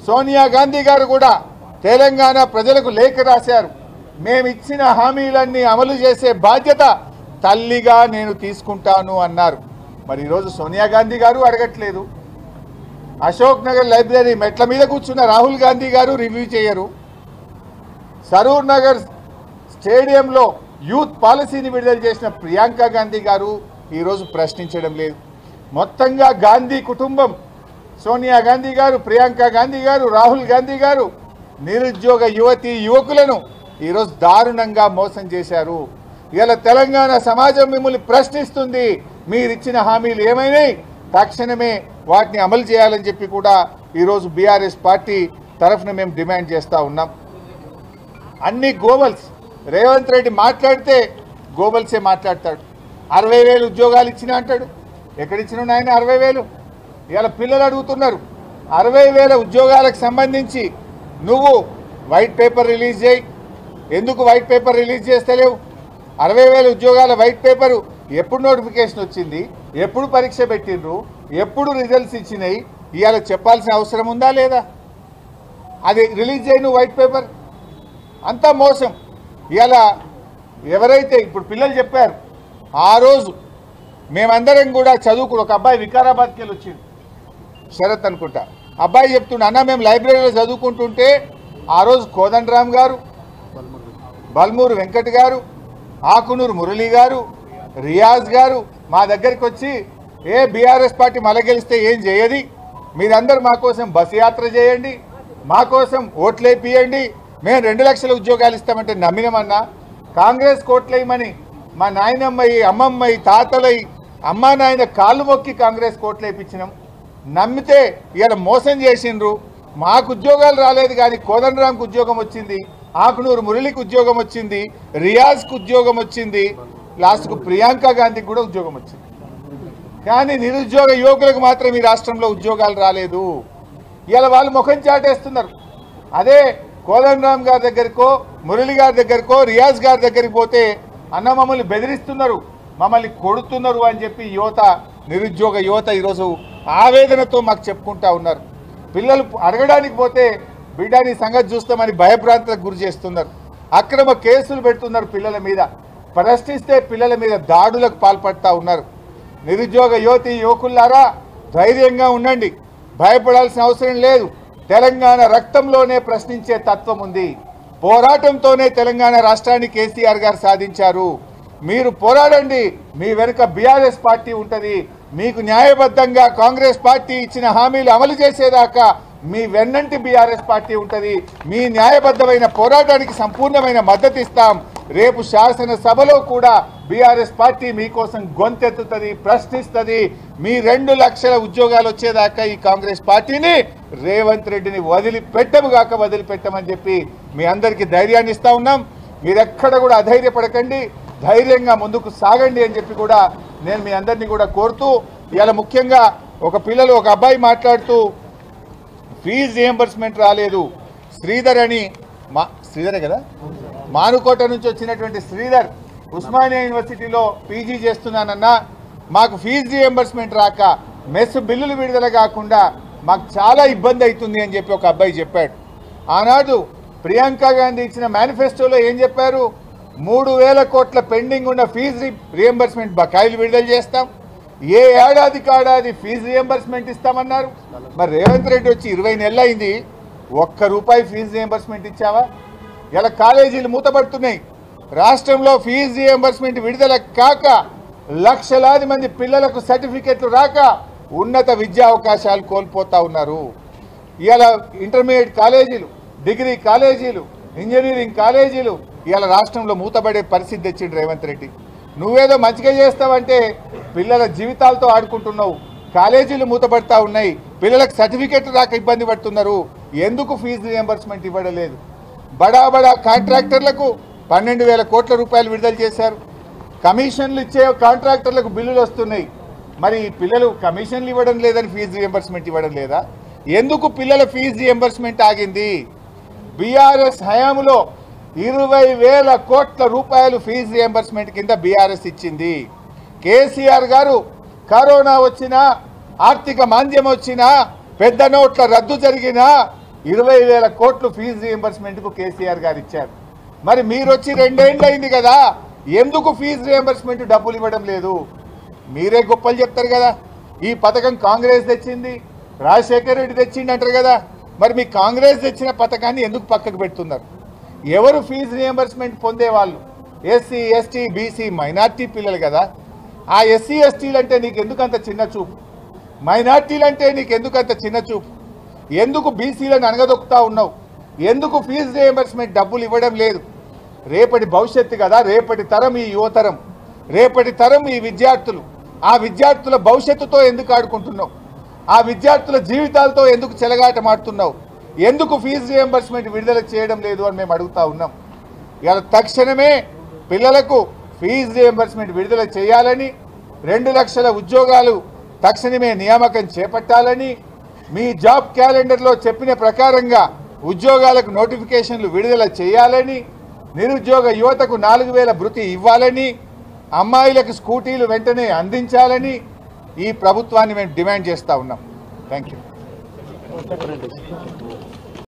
సోనియా గాంధీ గారు కూడా తెలంగాణ ప్రజలకు లేఖ రాశారు. మేమిచ్చిన హామీలన్నీ అమలు చేసే బాధ్యత తల్లిగా నేను తీసుకుంటాను అన్నారు. మరి ఈరోజు సోనియా గాంధీ గారు అడగట్లేదు. అశోక్ నగర్ లైబ్రరీ మెట్ల మీద కూర్చున్న రాహుల్ గాంధీ గారు రివ్యూ చేయరు. సరూర్ నగర్ స్టేడియంలో యూత్ పాలసీని విడుదల చేసిన ప్రియాంక గాంధీ గారు ఈరోజు ప్రశ్నించడం లేదు. మొత్తంగా గాంధీ కుటుంబం, సోనియా గాంధీ గారు, ప్రియాంక గాంధీ గారు, రాహుల్ గాంధీ గారు నిరుద్యోగ యువతీ యువకులను ఈరోజు దారుణంగా మోసం చేశారు. ఇలా తెలంగాణ సమాజం మిమ్మల్ని ప్రశ్నిస్తుంది. మీరిచ్చిన హామీలు ఏమైనాయి, తక్షణమే వాటిని అమలు చేయాలని చెప్పి కూడా ఈరోజు బీఆర్ఎస్ పార్టీ తరఫున మేము డిమాండ్ చేస్తూ ఉన్నాం. అన్ని గోబల్స్. రేవంత్ రెడ్డి మాట్లాడితే గోబల్సే మాట్లాడతాడు. 60,000 ఉద్యోగాలు ఇచ్చినా అంటాడు. ఎక్కడిచ్చిన ఆయన 60,000? ఇవాళ పిల్లలు అడుగుతున్నారు. 60,000 ఉద్యోగాలకు సంబంధించి నువ్వు వైట్ పేపర్ రిలీజ్ చేయి. ఎందుకు వైట్ పేపర్ రిలీజ్ చేస్తలేవు? 60,000 ఉద్యోగాల వైట్ పేపరు ఎప్పుడు నోటిఫికేషన్ వచ్చింది, ఎప్పుడు పరీక్ష పెట్టిండ్రు, ఎప్పుడు రిజల్ట్స్ ఇచ్చినాయి, ఇవాళ చెప్పాల్సిన అవసరం ఉందా లేదా? అది రిలీజ్ చేయి నువ్వు వైట్ పేపర్. అంతా మోసం. ఇవాళ ఎవరైతే ఇప్పుడు పిల్లలు చెప్పారు, ఆ రోజు మేమందరం కూడా చదువుకుని ఒక అబ్బాయి వికారాబాద్కి వెళ్ళి వచ్చింది, శరత్ అనుకుంటా. అబ్బాయి చెప్తుండే, అన్న మేము లైబ్రరీలో చదువుకుంటుంటే ఆ రోజు కోదండరామ్ గారు, బల్మూరు వెంకట్ గారు, ఆకునూరు మురళి గారు, రియాజ్ గారు మా దగ్గరికి వచ్చి, బీఆర్ఎస్ పార్టీ మళ్ళీ గెలిస్తే ఏం చేయది, మీరందరూ మా కోసం బస్ యాత్ర చేయండి, మా కోసం ఓట్లేపియండి, మేము 2 లక్షల ఉద్యోగాలు ఇస్తామంటే నమ్మినమన్నా. కాంగ్రెస్ కోట్లేయమని మా నాయనమ్మయి, అమ్మమ్మయి, తాతలై, అమ్మా నాయన కాళ్ళు మొక్కి కాంగ్రెస్ కోట్లేపించినాం. నమ్మితే ఇలా మోసం చేసిండ్రు. మాకు ఉద్యోగాలు రాలేదు, కానీ కోదండరాంకు ఉద్యోగం వచ్చింది, ఆకునూరు మురళికి ఉద్యోగం వచ్చింది, రియాజ్కు ఉద్యోగం వచ్చింది, లాస్ట్కు ప్రియాంక గాంధీకి కూడా ఉద్యోగం వచ్చింది. కానీ నిరుద్యోగ యువకులకు మాత్రం ఈ రాష్ట్రంలో ఉద్యోగాలు రాలేదు. ఇలా వాళ్ళు ముఖం చాటేస్తున్నారు. అదే కోదండరామ్ గారి దగ్గరకో, మురళి గారి దగ్గరకో, రియాజ్ గారి దగ్గరికి పోతే అన్న మమ్మల్ని బెదిరిస్తున్నారు, మమ్మల్ని కొడుతున్నారు అని చెప్పి నిరుద్యోగ యువత ఈరోజు ఆవేదనతో మాకు చెప్పుకుంటా ఉన్నారు. పిల్లలు అడగడానికి పోతే బిడ్డ నీ సంగతి చూస్తామని భయభ్రాంతులకు గురి చేస్తున్నారు. అక్రమ కేసులు పెడుతున్నారు పిల్లల మీద. ప్రశ్నిస్తే పిల్లల మీద దాడులకు పాల్పడతా ఉన్నారు. నిరుద్యోగ యువతి యువకులారా, ధైర్యంగా ఉండండి, భయపడాల్సిన అవసరం లేదు. తెలంగాణ రక్తంలోనే ప్రశ్నించే తత్వం ఉంది. పోరాటంతోనే తెలంగాణ రాష్ట్రాన్ని కేసీఆర్ గారు సాధించారు. మీరు పోరాడండి, మీ వెనుక బీఆర్ఎస్ పార్టీ ఉంటుంది. మీకు న్యాయబద్ధంగా కాంగ్రెస్ పార్టీ ఇచ్చిన హామీలు అమలు చేసేదాకా మీ వెన్నంటి బీఆర్ఎస్ పార్టీ ఉంటుంది. మీ న్యాయబద్ధమైన పోరాటానికి సంపూర్ణమైన మద్దతు ఇస్తాం. రేపు శాసనసభలో కూడా బీఆర్ఎస్ పార్టీ మీకోసం గొంతెత్తుతుంది, ప్రశ్నిస్తుంది. మీ 2 లక్షల ఉద్యోగాలు వచ్చేదాకా ఈ కాంగ్రెస్ పార్టీని, రేవంత్ రెడ్డిని వదిలిపెట్టమని చెప్పి మీ అందరికీ ధైర్యాన్ని ఇస్తా ఉన్నాం. మీరెక్కడ కూడా అధైర్యపడకండి, ధైర్యంగా ముందుకు సాగండి అని చెప్పి కూడా నేను మీ అందరినీ కూడా కోరుతూ, ఇవాళ ముఖ్యంగా ఒక అబ్బాయి మాట్లాడుతూ ఫీజు రియంబర్స్మెంట్ రాలేదు, శ్రీధర్ అని, శ్రీధరే కదా, మానుకోట నుంచి వచ్చినటువంటి శ్రీధర్ ఉస్మానియా యూనివర్సిటీలో పీజీ చేస్తున్నానన్నా, మాకు ఫీజు రియంబర్స్మెంట్ రాక మెస్ బిల్లులు విడుదల కాకుండా మాకు చాలా ఇబ్బంది అవుతుంది అని చెప్పి ఒక అబ్బాయి చెప్పాడు. ఆనాడు ప్రియాంక గాంధీ ఇచ్చిన మేనిఫెస్టోలో ఏం చెప్పారు? 3,000 కోట్ల పెండింగ్ ఉన్న ఫీజు రియంబర్స్మెంట్ బకాయిలు విడుదల చేస్తాం, ఏ ఏడాది ఫీజు రియంబర్స్మెంట్ ఇస్తామన్నారు. మరి రేవంత్ రెడ్డి వచ్చి 20 నెలలు అయింది, ₹1 ఫీజు రియంబర్స్మెంట్ ఇచ్చావా? ఇలా కాలేజీలు మూతపడుతున్నాయి. రాష్ట్రంలో ఫీజు రియంబర్స్మెంట్ విడుదల కాక లక్షలాది మంది పిల్లలకు సర్టిఫికెట్లు రాక ఉన్నత విద్యా అవకాశాలు కోల్పోతా ఉన్నారు. ఇలా ఇంటర్మీడియట్ కాలేజీలు, డిగ్రీ కాలేజీలు, ఇంజనీరింగ్ కాలేజీలు ఇలా రాష్ట్రంలో మూతపడే పరిస్థితి తెచ్చిండు రేవంత్ రెడ్డి. నువ్వేదో మంచిగా చేస్తావంటే పిల్లల జీవితాలతో ఆడుకుంటున్నావు. కాలేజీలు మూతపడతా ఉన్నాయి, పిల్లలకు సర్టిఫికెట్ రాక ఇబ్బంది పడుతున్నారు. ఎందుకు ఫీజు రియంబర్స్మెంట్ ఇవ్వడం లేదు? బడా కాంట్రాక్టర్లకు 12,000 కోట్ల రూపాయలు విడుదల చేశారు. కమిషన్లు ఇచ్చే కాంట్రాక్టర్లకు బిల్లులు వస్తున్నాయి. మరి పిల్లలు కమిషన్లు ఇవ్వడం లేదని ఫీజు రియంబర్స్మెంట్ ఇవ్వడం లేదా? ఎందుకు పిల్లల ఫీజు రియంబర్స్మెంట్ ఆగింది? బీఆర్ఎస్ హయాంలో 20,000 కోట్ల రూపాయలు ఫీజు రియంబర్స్మెంట్ కింద బీఆర్ఎస్ ఇచ్చింది. కేసీఆర్ గారు కరోనా వచ్చినా, ఆర్థిక మాంద్యం వచ్చినా, పెద్ద నోట్ల రద్దు జరిగినా, 20,000 కోట్లు ఫీజు రీఎంబర్స్మెంట్కు కేసీఆర్ గారు ఇచ్చారు. మరి మీరు వచ్చి 2 ఏళ్ళు అయింది కదా, ఎందుకు ఫీజు రీఎంబర్స్మెంట్ డబ్బులు ఇవ్వడం లేదు? మీరే గొప్పలు చెప్తారు కదా, ఈ పథకం కాంగ్రెస్ తెచ్చింది, రాజశేఖర్ రెడ్డి తెచ్చిండి అంటారు కదా. మరి మీ కాంగ్రెస్ తెచ్చిన పథకాన్ని ఎందుకు పక్కకు పెడుతున్నారు? ఎవరు ఫీజు రీఎంబర్స్మెంట్ పొందేవాళ్ళు? ఎస్సీ, ఎస్టీ, బీసీ, మైనార్టీ పిల్లలు కదా. ఆ ఎస్సీ, ఎస్టీలు అంటే నీకు ఎందుకు అంత చిన్న చూపు? మైనార్టీలు అంటే నీకు ఎందుకు అంత చిన్న చూపు? ఎందుకు బీసీలను అనగదొక్కుతా ఉన్నావు? ఎందుకు ఫీజు రీఎంబర్స్మెంట్ డబ్బులు ఇవ్వడం లేదు? రేపటి భవిష్యత్తు కదా, రేపటి తరం ఈ యువతరం, రేపటి తరం ఈ విద్యార్థులు. ఆ విద్యార్థుల భవిష్యత్తుతో ఎందుకు ఆడుకుంటున్నావు? ఆ విద్యార్థుల జీవితాలతో ఎందుకు చెలగాటమాడుతున్నావు? ఎందుకు ఫీజు రీఎంబర్స్మెంట్ విడుదల చేయడం లేదు అని మేము అడుగుతా ఉన్నాం. ఇవాళ తక్షణమే పిల్లలకు ఫీజు రీఎంబర్స్మెంట్ విడుదల చేయాలని, 2 లక్షల ఉద్యోగాలు తక్షణమే నియామకం చేపట్టాలని, మీ జాబ్ క్యాలెండర్లో చెప్పిన ప్రకారంగా ఉద్యోగాలకు నోటిఫికేషన్లు విడుదల చేయాలని, నిరుద్యోగ యువతకు 4,000 భృతి ఇవ్వాలని, అమ్మాయిలకు స్కూటీలు వెంటనే అందించాలని ఈ ప్రభుత్వాన్ని మేము డిమాండ్ చేస్తూ ఉన్నాం. Thank you.